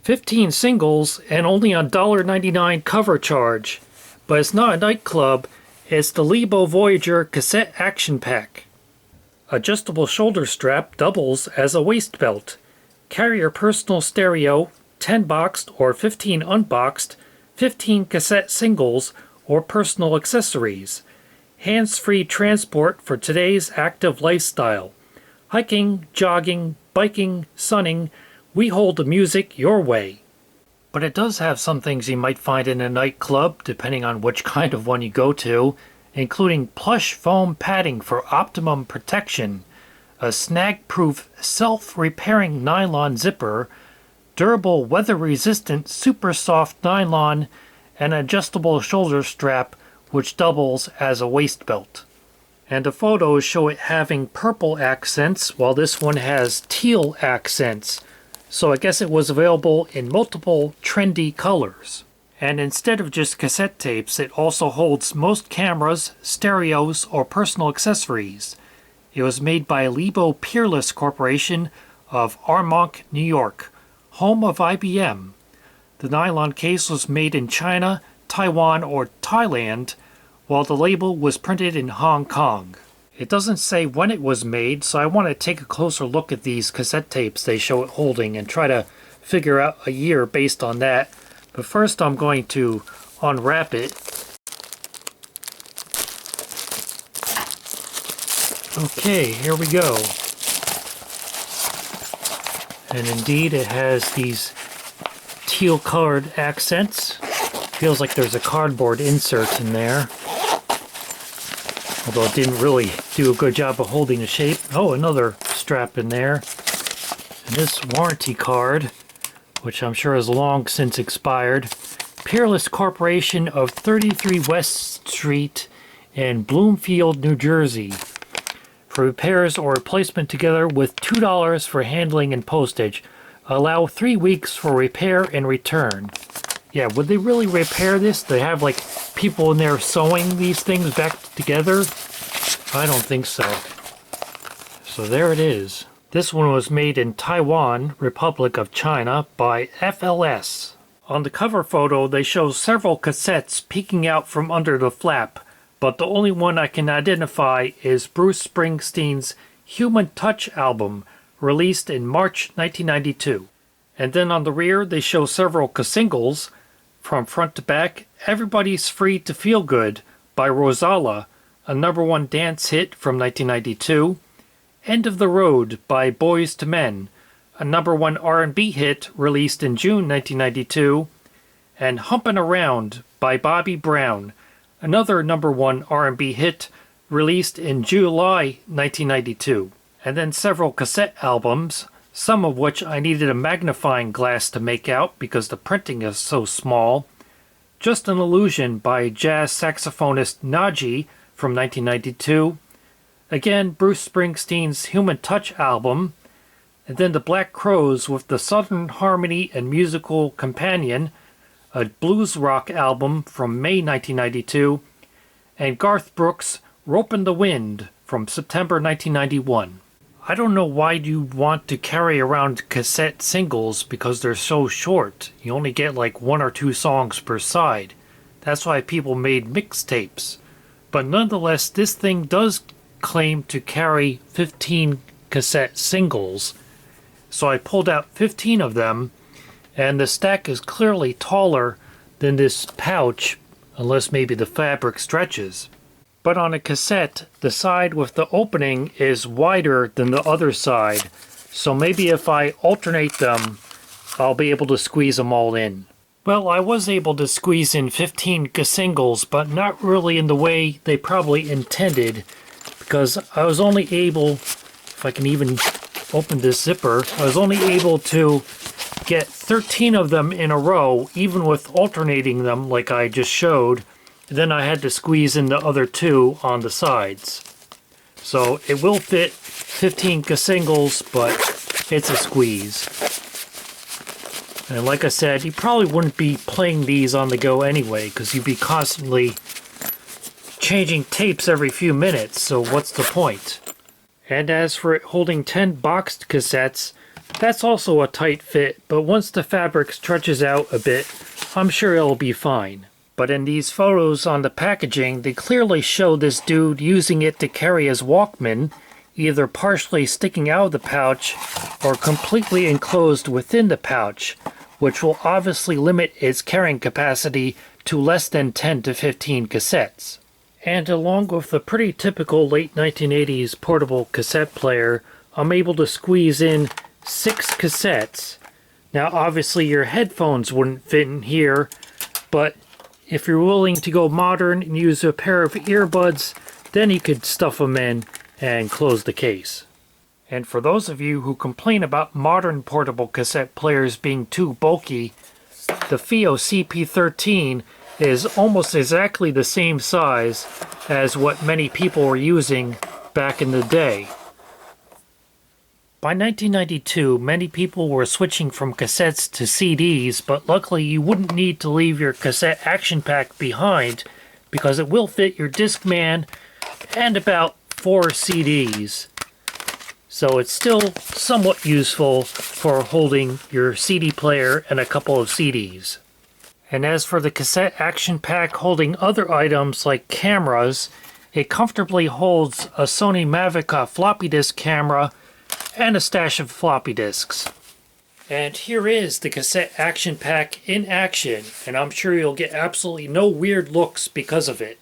15 singles and only a $1.99 cover charge. But it's not a nightclub, it's the Lebo Voyager Cassette Action Pack. Adjustable shoulder strap doubles as a waist belt. Carry your personal stereo, 10 boxed or 15 unboxed, 15 cassette singles or personal accessories. Hands-free transport for today's active lifestyle. Hiking, jogging, biking, sunning, we hold the music your way. But it does have some things you might find in a nightclub, depending on which kind of one you go to, including plush foam padding for optimum protection, a snag-proof self-repairing nylon zipper, durable weather-resistant super soft nylon, and adjustable shoulder strap which doubles as a waist belt. And the photos show it having purple accents while this one has teal accents. So I guess it was available in multiple trendy colors. And instead of just cassette tapes, it also holds most cameras, stereos, or personal accessories. It was made by Lebo Peerless Corporation of Armonk, New York, home of IBM. The nylon case was made in China, Taiwan, or Thailand, while the label was printed in Hong Kong. It doesn't say when it was made, so I want to take a closer look at these cassette tapes they show it holding and try to figure out a year based on that. But first I'm going to unwrap it. Okay, here we go. And indeed it has these teal colored accents. Feels like there's a cardboard insert in there. Although it didn't really do a good job of holding the shape. Oh, another strap in there. And this warranty card, which I'm sure has long since expired. Peerless Corporation of 33 West Street in Bloomfield, New Jersey. For repairs or replacement together with $2 for handling and postage. Allow 3 weeks for repair and return. Yeah, would they really repair this? They have like people in there sewing these things back together? I don't think so. So there it is. This one was made in Taiwan, Republic of China, by FLS. On the cover photo, they show several cassettes peeking out from under the flap, but the only one I can identify is Bruce Springsteen's Human Touch album, released in March 1992. And then on the rear, they show several singles. From front to back, Everybody's Free to Feel Good by Rosala, a #1 dance hit from 1992. End of the Road by Boyz II Men, a #1 R&B hit released in June 1992. And Humpin' Around by Bobby Brown, another #1 R&B hit released in July 1992. And then several cassette albums, some of which I needed a magnifying glass to make out because the printing is so small. Just an Illusion by jazz saxophonist Naji from 1992. Again, Bruce Springsteen's Human Touch album. And then the Black Crowes with the Southern Harmony and Musical Companion, a blues rock album from May 1992. And Garth Brooks' Ropin' the Wind from September 1991. I don't know why you want to carry around cassette singles because they're so short. You only get like 1 or 2 songs per side. That's why people made mixtapes. But nonetheless, this thing does claim to carry 15 cassette singles. So I pulled out 15 of them, and the stack is clearly taller than this pouch, unless maybe the fabric stretches. But on a cassette, the side with the opening is wider than the other side, so maybe if I alternate them, I'll be able to squeeze them all in. Well, I was able to squeeze in 15 singles, but not really in the way they probably intended, because I was only able, if I can even open this zipper, I was only able to get 13 of them in a row, even with alternating them like I just showed. Then I had to squeeze in the other 2 on the sides. So it will fit 15 singles, but it's a squeeze. And like I said, you probably wouldn't be playing these on the go anyway, because you'd be constantly changing tapes every few minutes, so what's the point? And as for it holding 10 boxed cassettes, That's also a tight fit, but once the fabric stretches out a bit, I'm sure it'll be fine. But in these photos on the packaging, they clearly show this dude using it to carry his Walkman, either partially sticking out of the pouch or completely enclosed within the pouch, which will obviously limit its carrying capacity to less than 10 to 15 cassettes. And along with the pretty typical late 1980s portable cassette player, I'm able to squeeze in 6 cassettes. Now obviously your headphones wouldn't fit in here, but if you're willing to go modern and use a pair of earbuds, then you could stuff them in and close the case. And for those of you who complain about modern portable cassette players being too bulky, the FiiO CP13 is almost exactly the same size as what many people were using back in the day. By 1992, many people were switching from cassettes to CDs, but luckily you wouldn't need to leave your cassette action pack behind because it will fit your Discman and about 4 CDs. So it's still somewhat useful for holding your CD player and a couple of CDs. And as for the cassette action pack holding other items like cameras, it comfortably holds a Sony Mavic floppy disk camera and a stash of floppy disks. And here is the cassette action pack in action, and I'm sure you'll get absolutely no weird looks because of it.